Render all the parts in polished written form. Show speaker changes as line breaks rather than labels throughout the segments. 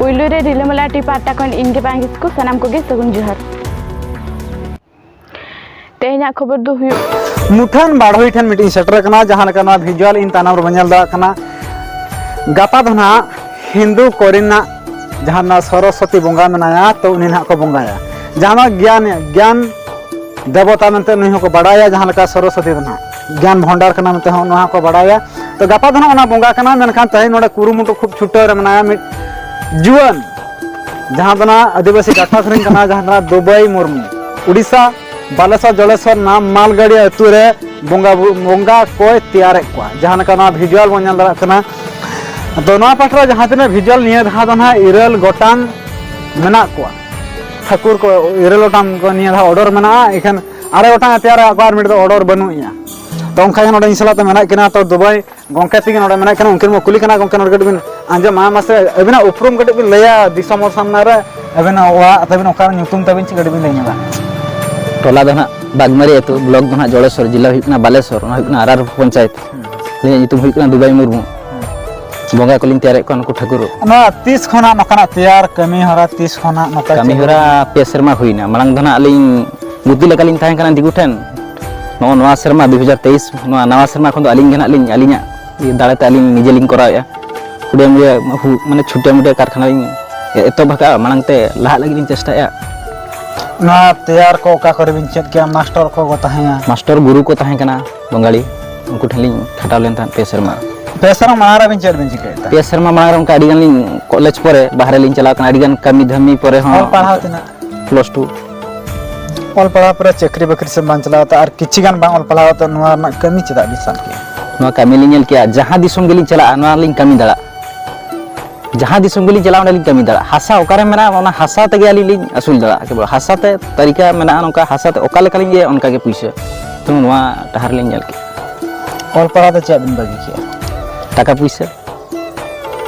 पुलू रे रिलामला टी पाटा खन इनके पांगिस को सनाम को गे सगुन जोहार तेहना खबर दो हुई
मुठन बाढ़ोई ठन मीटिंग सेटर कना जहां लका भिजुअल इन तानाम बनेल दा कना गापा दना हिंदू कोरिना जहां सरस्वती बंगा मेनाया तो उन्हीं ना को बंगाया जहां ज्ञान देवता मनते नहीं को बड़ाया जहां लका सरस्वती दना ज्ञान भंडार कना मनते हो ना को बड़ाया तो गापा दना ओना बंगा कना मेनखान तहे नोडे कुरुमुटु खूब छुट्टे रे मेनाया मिट जुआन जहां दना आदिवासी गाथा सरिंग कना जहां दुबई मुर्मू उड़ीसा बालेश्वर जलेश्वर नाम मालगाड़ी अतु रे बंगा को तैयार को जहां लका भिजुअल बन नेल कना तो नवा पाठरा जहां तने भिजुअल निया धा दना इरल गोटांग मेना को ठाकुर को इरल गोटांग को निया धा ऑर्डर मेना एखन आरे गोटांग तैयार आकार मिट दो ऑर्डर बनुया तो उनका नोडे इंसला तो मेना किना तो दुबई गोंके तिगे नोडे मेना किना उनकिन कुली किना गोंके नोडे बिन आंजे मा मासे अबिना उपरुम गडे बिन लया दिसम सामना रे अबिना वा तबिन ओका नुतुम तबिन ची गडे बिन लैना
टोला दना बागमारी अतु ब्लॉक दना जलेश्वर जिला हुकना बालेश्वर हुकना आरार पंचायत ले नुतुम हुकना दुबई मुर्मू बंगा कोलिन तैयार को उनको ठाकुर
ना 30 खना नकना तैयार कमी हरा 30 खना नका
कमी हरा पे शर्मा हुईना मांग दना अलिन गुदी लकालिन ताहें कना दिगु ठेन नो नवा शर्मा 2023 नवा शर्मा खन अलिन गना अलिना दाड़ाते अलिन निजे लिंग कराया कुडे माने छुटे मुटे कारखाना एतो भका मांगते लहा लगिन चेष्टाया
ना तैयार को का करे बिन चेत के मास्टर को ताहेया
मास्टर गुरु को ताहें कना बंगाली उनको ठेलिन खटाव लेन थान पे शर्मा
मारा बिन चेत बिन चिके
पे शर्मा मांग का अडिगन लिन कॉलेज परे बाहर लिन चला कना अडिगन कमी धमी परे हां
पढ़ाव तिना
+2
ऑल पढ़ा पर चक्री बकरी से मान चलावता और किछि गान बांग ऑल पढ़ाव तो नवा ना कमी चदा बिसान के
नवा कमी लिन के जहां दिसम गेलिन चला नवा लिन कमी दड़ा जहां दिसम गेलिन चला ओना लिन कमी दड़ा हासा ओकारे मेना ओना हासा तगे लिन असुल दड़ा के हासा ते तरीका मेना नका हासा ते ओका लेका लिन जे उनका के पैसा तो नवा टहार लिन के
ऑल पढ़ा तो चे बिन बगी के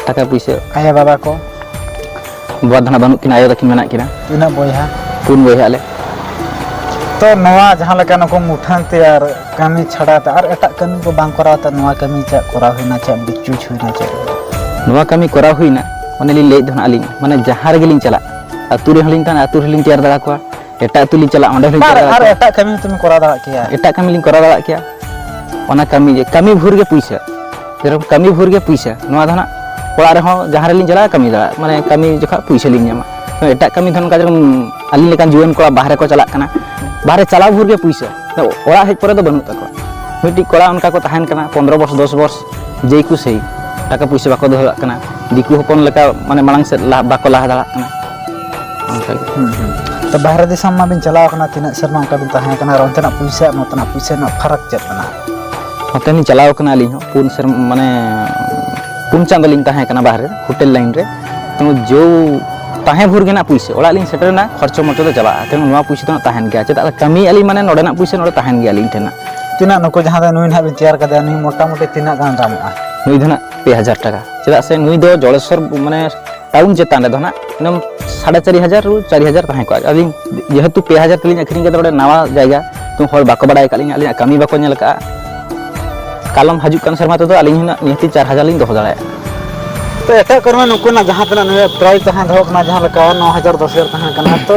टाका पैसा
आया बाबा को
बदना बानु किना आयो दकिन मेना किना
इना बोया
पुन बोया आले
तो नवा जहां लका नको मुठान तैयार कमी छड़ा त और एटा कमी को बांग करा त नवा कमी चा करा होइना चा बिचुच होइना चा
नवा कमी करा होइना ओने लिन ले धना आलिन माने जहां रे गेलिन चला अतु रे हलिन तान अतु रे लिन तैयार दड़ा को एटा अतु लिन चला ओंडे लिन तैयार
और एटा कमी तुम करा दड़ा किया
एटा कमी लिन करा दड़ा किया ओना कमी जे कमी भूर के पैसा जेरम कमी भूर के पैसा नवा धना ओड़ा रे हो जहां रे लिन चला कमी दड़ा माने कमी जखा पैसा लिन न्यामा तो एटा कमी धन का जेरम आलिन लेकान जुवन को बाहर को चला कना बाहर चला भूर के पैसा ओड़ा हेज पर बनु तक मिट्टी कड़ा उनका को तहन कना 15 वर्ष 10 वर्ष जे को सही टाका पैसा बाको दो कना दिकु हपन लेका माने मांग से बाको लाह दड़ा कना
तो बाहर दिसम मा बिन चलाव कना तिना शर्मा का बिन तहन कना रंतना पैसा ना फरक चत बना
होतेनी चलाव कना ली हो पुन सर माने पुन चांदलिन तहन कना बाहर होटल लाइन रे तो जो ताहे भूर गेना पैसा ओड़ा लिन सेटरना खर्चो मर्चो तो चला तेन नवा पैसा तो तहन गया चेता कमी अली माने नोडेना पैसा नोडे तहन गया लिन ठेना
तिना नको जहां दा नुई ना बिन तैयार कदा नुई मोटा मोटे तिना गान दामआ
नुई धना 2000 टाका चेदा से नुई दो जलेश्वर माने टाउन चेतान रे धना एकदम 4500 रु 4000 तहन को अली जेहेतु 2000 तलिन अखरिन के नोडे नवा जायगा तुम हर बाको बडाय कालिन अली कमी बाको नेल का कालम हजु कान शर्मा तो अली निहती 4000 लिन दोह दाड़ा
तो एटा करमा नको ना जहां तना नुई प्राइस तहां धो कना जहां लका 9000 10000 तहां कना तो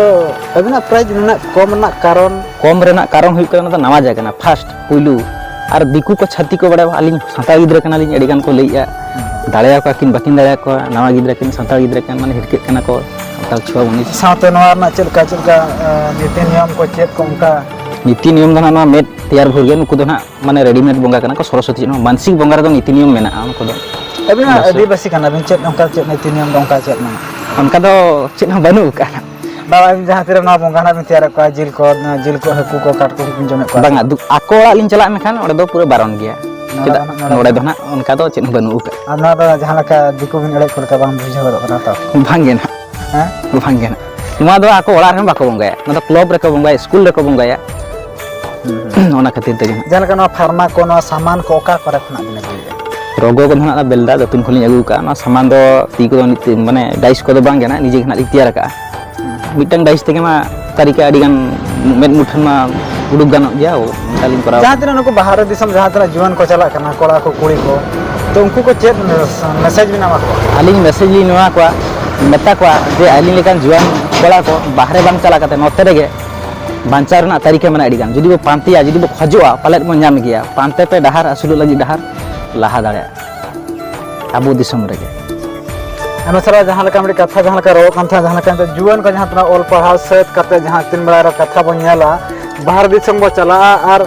अबिना प्राइस नुना कम ना
कम रेना कारण हुई करना तो नवा जायगा ना फर्स्ट पुलू और दिकु को छाती को बड़ा अली साता गिद्र कना लिन एडिगान को लैया दाड़या को किन बाकिन दाड़या को नवा गिद्र किन साता गिद्र किन माने हिरके कना को ताल छुआ उनी
साते नवा ना चलका नीति नियम को चेक को उनका
नीति नियम दना ना मेट तैयार भर गे नुकु दना माने रेडीमेड बंगा कना को सरस्वती नो मानसिक बंगा रे नीति नियम मेना उनको दो
अबिना आदिवासी कना बिन चेक उनका चेक नीति नियम उनका चेक ना
उनका दो चेक ना बनु का
बाबा जहां तेरे ना बंगा ना बिन तैयार को जिल को हकु को काट को बिन जमे को
बांगा आको लिन चला मेखान ओडे दो पूरा बारन गया नोडे दो ना उनका दो चेक बनु का
आना दो जहां लका दिकु बिन एड़े को का बांग बुझा बद ना तो
भांगे ना हां भांगे ना नुआ दो आको ओड़ा रे बाको बंगाया ना तो क्लब रे को बंगाया स्कूल रे को बंगाया ओना खातिर ते
जहां लका फार्मा को ना सामान को का करे खना बिन
रोगो को ना बेलदा दतुन खोली अगु का ना सामान दो ती को माने डाइस को दो बांगे ना निजे खना तैयार का मिटन डाइस तेगे मा तरीका अडिगान मेद मुठन मा उडुक गानो गया ओ तालिम करा
जहां तना नको बाहर दिसम जहां तना जीवन को चला कना कोड़ा को कुड़ी को तो उनको को चेक मैसेज बिना मा को
आलिंग मैसेज ली नवा को मेता को जे आलिन लेकान जुआन कोड़ा को बाहरे बांग चला कते नोते रेगे बांचार ना तरीके मना अडिगान जुदी बो पांतिया जुदी बो खजोआ पालेट बो ᱧᱟᱢ ᱜᱮᱭᱟ पांते पे डहार असुल लगी डहार लाहा दाड़े अबो दिसम रेगे
अनुसार जहाँ लेका मिडी कथा जहाँ लेका रो कान था जहाँ लेका जुआन को जहाँ तना ऑल पढ़ाव सेट करते जहाँ तीन बड़ा कथा बो नेला बाहर दिसम बो चला और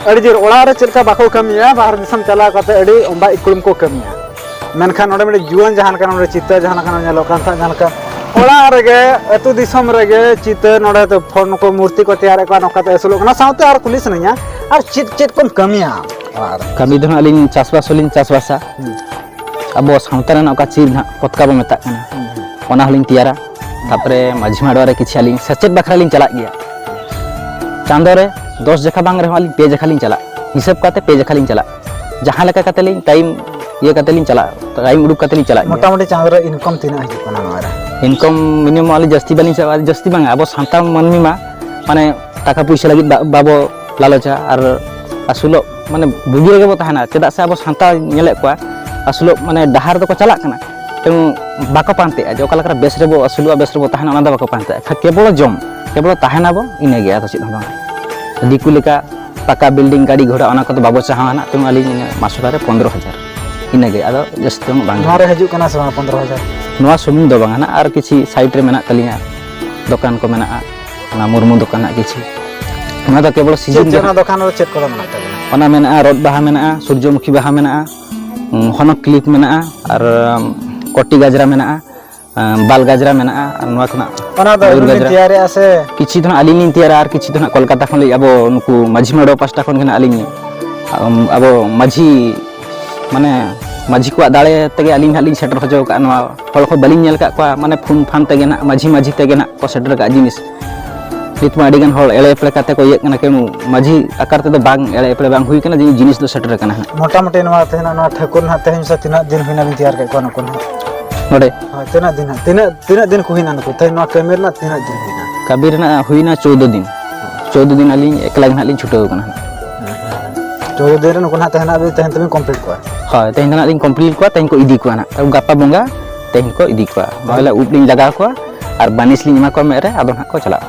अड़ी जोर ओड़ा रे चलका बाको कमिया बाहर दिसम चला करते अड़ी ओंबा इकुलम को कमिया मेनखान नोडे मिडी जुआन जहाँ लेका नोडे चित्र जहाँ लेका नेलो कान था जहाँ लेका ओड़ा रेगे अतु दिसम रेगे चित्र नोडे तो फोन को मूर्ति को तैयार को नोकाते असुल कना साउते और पुलिस नया और चित चित कोम कमिया और
कमी दो अलिन चासबास होलिन चासबासा अब सावता रेना ओका चीज ना पतका बो मेता कना ओना हलिन तैयारा तापरे माझी माडवा रे किछि अलिन सचेत बखरा लिन चला गया चांदो रे 10 जखा बांग रे अलिन 2 जखा लिन चला हिसाब काते 2 जखा लिन चला जहां लेका काते लिन टाइम ये काते लिन चला टाइम उडुक काते लिन चला
मोटा मोटी चांदो रे इनकम तिना हिजु कना नोरा
इनकम मिनिमम अली जस्ती बालिन से जस्ती बांग अब सानता मनमी मा माने टाका पैसा लगी बाबो लालचा और असुलो माने बुगी रेगे बो तहना चेदा से अब सानता नेले को असुलो माने डहार दो को चला कना तेनु बाको पानते जो कलाकर बेस रे बो असुलो बेस रे बो तहना ओना दा बाको पानते केवल जम केवल तहना बो इने गया तो चित बांग दिकु लेका पक्का बिल्डिंग गाड़ी घोड़ा ओना को तो बाबो चाहाना तेनु अली मासुदारे 15000 इने गया आदो जस्ती बांग
मारे हिजु कना से 15000
नवा सुमिंग दो बांगाना और किसी साइड रे मेना तलिया दुकान को मेना ना मुर्मू दुकान किसी ना तो केवल सीजन
जेना दुकान रे चेक को मेना तबना
ओना मेना रोड बाहा मेना सूर्यमुखी बाहा मेना हनक क्लिप मेना और कोटी गाजरा मेना बाल गाजरा मेना नवा खना
ओना दो तैयार आसे
किछि धना अलिनी तैयार और किछि धना कोलकाता खन ले अबो नुकु माझी मेडो पास्टा खन गना अलिनी अबो माझी माने माझी को दाड़े तेगे अलिन हालिन सेटर हजो का नवा हल को बलिन नेल का माने फुन फान तेगे ना माझी माझी तेगे ना को सेटर का जिनिस नितमा अडिगन हल एले एपले काते को येक ना केनु माझी आकार ते दो बांग एले एपले बांग हुई कना जिनिस दो सेटर कना
मोटा मोटी नवा तेना नवा ठाकुर ना तेहन से तिना दिन हुइना बिन तैयार का कोन
नोडे
हां तिना दिन को हुइना नको तेना कमेर ना तिना दिन हुइना
कबीर ना हुइना 14 दिन अलिन एकला गना अलिन छुटो कना
14 दिन नको ना तेहना बे तेहन तमे कंप्लीट को
हां तेहन ना अलिन कंप्लीट को तेहन को इदी को ना तब गापा बंगा तेहन को इदी को माला उपलिन लगा को और बानिस लिन मा को मेरे आदो ना को चला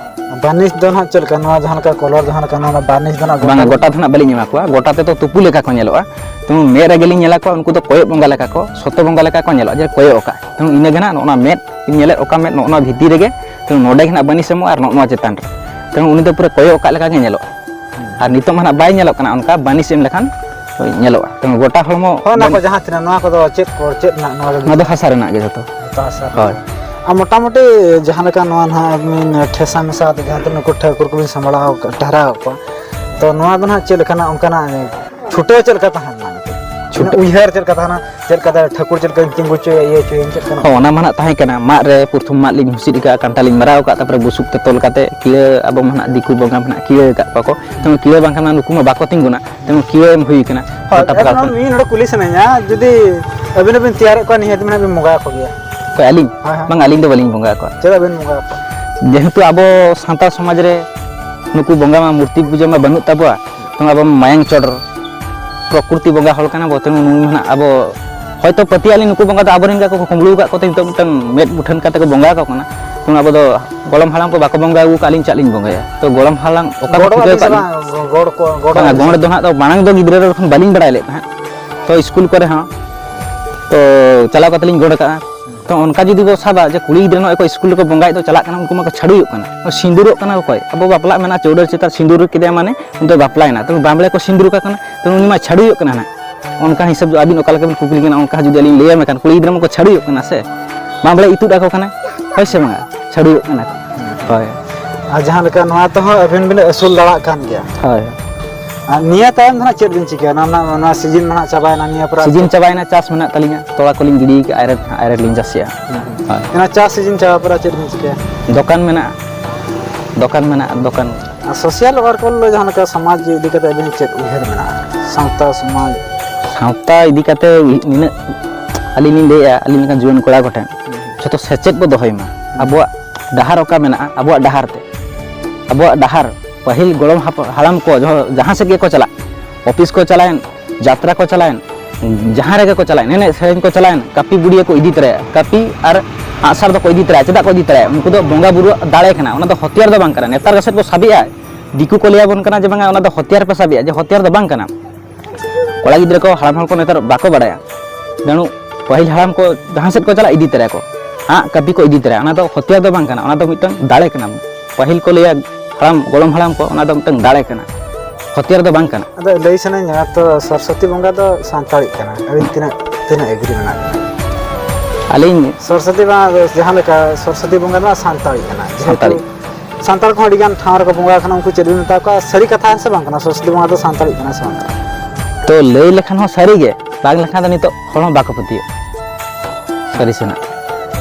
बानिस दो ना चल कना जहां का कलर जहां का ना बानिस दो ना
बांगा गोटा धना बलिन मा को गोटा ते तो तुपु लेका को नेलोआ तुम मेरे गेलिन नेला को उनको तो कोय बंगा लेका को सतो बंगा लेका को नेलो जे कोय ओका तुम इने गना नोना मेट नेले ओका मेट नोना भिति रेगे तुम नोडे गना बानिस मो और नोना चेतान रे तुम उनी तो पूरा कोय ओका लेका गे नेलो और नितो माना बाय नेलो कना उनका बानिस एम लेखान नेलोआ तुम गोटा हलमो
होना को जहां तिना नवा को दो चेक ना नवा
दो हसा रेना गे जतो
हसा
होय
आ मोटा मोटी जहां लेका नवा ना मिन ठेसा मेसा तो जहां तने को ठाकुर को संभाला ठहरा को तो नवा बना चल कना उनका छुटे चल का तहना छुटे उहर चल का तहना चल का ठाकुर चल का तिंगु चे ये चे चल कना
ओना माना ताहे कना मा रे प्रथम मा लिन हुसिद का कांटालिन मराव का तापर बुसुक ते तोल काते किले अब माना दिकु बंगा माना किले का को तुम किले बांका नुकु मा बाको तिंगुना तुम किले एम हुई कना
टापका को मी नडो पुलिस नया जदी अबिन अबिन तैयार को निहत में मुगा को गया
को अलिन बांग अलिन दो बलिन बंगा को
चला बिन मुगा को
जेहेतु अब सांता समाज रे नुकु बंगा मा मूर्ति पूजा मा बनु तबवा तुम अब मायंग चोडर प्रकृति बंगा हल कना बतन माना अब हयतो पतियाली नुकु बंगा तो आबरेन का को कुमलु का को तो मिटन मेट मुठन काते को बंगा का कना तुम अब दो गोलम हालांग को बाको बंगा उ कालिन चालिन बंगाया तो गोलम हालांग ओका को गोड़ दो ना तो मांग दो गिद्रे रे बालिन बड़ाय ले तो स्कूल करे हां तो चला कतलिन गोड़ का तो उनका जुदी बो साबा जे कुड़ी गिद्रे को स्कूल को बंगाय तो चला कना उनको मा छाड़ुयो कना सिंदूरो कना कोय अब बापला मेना चौडर चिता सिंदूर किदे माने उन तो बापलायना तो बामले को सिंदूर का कना तो उनी मा छाड़ुयो कना ना उनका हिसाब अबिन ओका लगे कुकली कना उनका जुदी अलिन लेया मेकान कुड़ी गिद्रे को छाड़ुयो कना से बामले इतु डाको कना होय से मा छाड़ुयो कना होय
आ जहां लेका नवा तो अबिन बिन असुल लड़ा कान गया
होय
निया तायम ना चेक दिन चिका ना सीजन मना चाबायना निया पर
सीजन चाबायना चास मना तलिया तोड़ा कोलिन गिडी के आयरे लिन जासिया
ना चास सीजन चाबा पर चेक दिन चिका
दुकान मेना दुकान
सोशल वर्क को जहां का समाज इदी कते अबिन चेक उहर मेना सावता समाज
सावता इदी कते निना अलिन लेया अलिन का जीवन कोड़ा गठे जतो सेचेत बो दोहयमा अबवा डहार ओका मेना अबवा डहार ते अबवा डहार पहिल गोलम हाड़ाम को जहाँ से को चला ऑफिस को चलायन यात्रा को चलायन जहाँ रेगे को चलायन ने सेरेन को चलायन कापी बुढ़िया को इदी तरह कापी और आसार को इदी तराया चेदा को इदी तराया उनको दो बोंगा बुरु दाड़े कना उना दो हथियार दो बांग कना नेतार गसेट को साबिया दिकु को लिया बन कना जे बांगा उना दो हथियार पे साबिया जे हथियार दो बांग कना कोड़ा गिद्रा को हड़ाम हड़ को नेतार बाको बड़ाया दानु पहिल हड़ाम को जहां सेट को चला इदी तराया को हाँ कभी को इदी तराया उना दो हथियार दो बांग कना उना दो मिटन दाड़े कना पहिल को लिया हड़ाम गोलम हड़ाम को उना दो मिटन दाड़े कना हथियार दो बांग कना
अदो लई सने तो सरस्वती बंगा दो सांताड़ी कना अभी तीना एग्री बना
अलिंग
सरस्वती बंगा जहां लेका सरस्वती बंगा ना सांताड़ी कना
सांताड़ी
सांताल को अडिगान ठार को बंगा कना उनको चेदु नेता को सरी कथा से बांग कना सरस्वती बंगा दो सांताड़ी कना से बांग
तो लई लेखन हो सारी गे बांग लेखन नितो हड़म बाको पतियो सरी सेना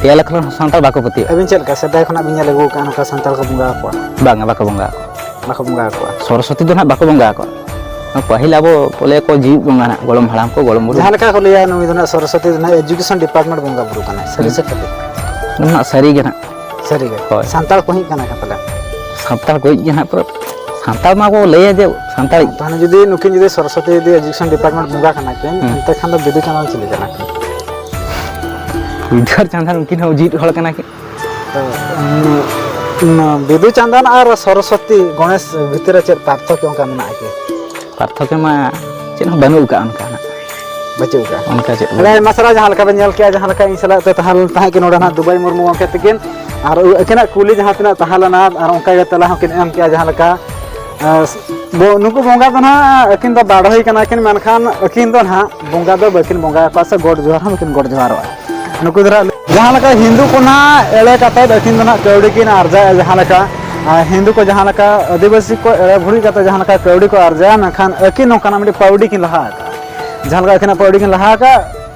पेया लेखन सांताल बाको पतियो
अबिन चल का सदाय खना बिन लगो कानो का सांताल को बंगा को
बांगा बाको बंगा
को
सरस्वती दो ना बाको बंगा को पहिल अब बोले को जीव बंगा ना गोलम हड़ाम को गोलम बुरु
जहां लेका को लिया नुई दना सरस्वती दना एजुकेशन डिपार्टमेंट बंगा बुरु कना सरी से कते
ना सरी गे ना
सरी गे सांताल को ही कना का पला
सांताल को गे ना पर सांताल मा को ले जे सांताल
ताने जुदी नुकिन जुदी सरस्वती जुदी एजुकेशन डिपार्टमेंट बंगा कना के अंत खान दो बिदु चैनल चले कना के
विद्यार चांदन उनकिन हो जीत हळ कना के
तो बिदु चांदन और सरस्वती गणेश भितर चेत पार्थक्य उनका मना के
पार्थक्य मा चेन बनु का उनका ना
बचू का
उनका चेत
अरे मसरा जहां लका बेल के जहां लका इंसला तो तहाल तहा के नोडा ना दुबई मुर्मु के तकिन और अकेना कुली जहां तना तहालना और उनका के तला हकिन एम के जहां लका नुकु बोंगा तो ना अकिन तो बाढ़ई कना किन मनखान अकिन तो ना बोंगा दो बकिन बोंगा पास गोड जोहार हम किन गोड जोहार नुकु दरा जहां लका हिंदू को ना एले कते अकिन तो ना कौड़ी किन अर्जा जहां लका हिंदू को जहां लका आदिवासी को एले भुरी कते जहां लका कौड़ी को अर्जा मनखान अकिन नोकना मिडी पाउडी किन लहा जहां लका अकिन पाउडी किन लहा का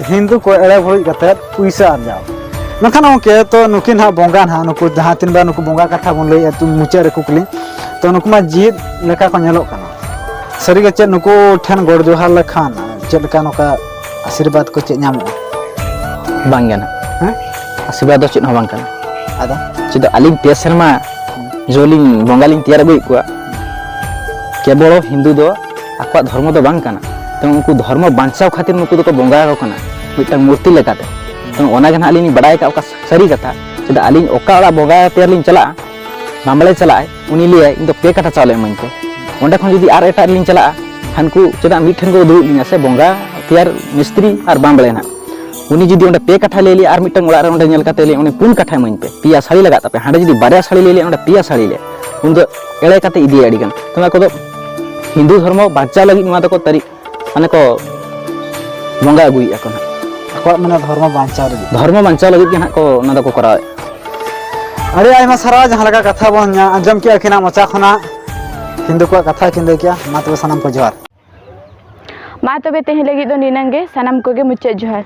हिंदू को एले भुरी कते पैसा अर्जा मनखान ओके तो नुकिन हा बोंगा ना नुकु जहां तीन बार नुकु बोंगा कथा बन लई तु मुचे रे कुकली तो नुकु मा जीत लेका को नेलो कना सरी गे चे नुकु ठन गोड़ जोहार लखान चे लेका नोका आशीर्वाद को चे न्यामो
बांगना
हैं
आशीर्वाद दो चेन हो बांग कना
आदा
चिद अलिंग पे शर्मा जोलिंग बंगालिंग तैयार गई को केवल हिंदू दो आकवा धर्म दो बांग कना तो उनको धर्म बांचाव खातिर उनको दो को बंगा को कना मिटन मूर्ति लेकाते तो ओना गना अलिंग बड़ाई का सरी कथा चिद अलिंग ओका ओड़ा बंगा तैयार लिंग चला बामले चला उनी लिए इन तो पे कथा चाले मनते ओंडे खन जदी आर एटा लिंग चला हानकु चेदा मिठन को दुई लिंग से बंगा तैयार मिस्त्री और बामले ना उनी जदी ओंडे पे कथा ले आर मिटन ओड़ा रे ओंडे नेल काते ले उनी पुन कथा मनते पिया साड़ी लगा तपे हांडे जदी बारया साड़ी ले ओंडे पिया साड़ी ले उन दो एळे काते इदी अडिगन तो को हिंदू धर्म बाचा लगी नुआ को तरी माने को बंगा अगुई अकन
आकवा माने धर्म बांचा लगी के ना को ना को करा अरे आयमा सारा जहां लगा कथा बन अंजम के अखिना मचा खना हिंदू को कथा किंदे क्या मातबे सनम को जोहार
मा तबे तेहे लगी दो निनंगे सनम को गे मुच्चे जोहार।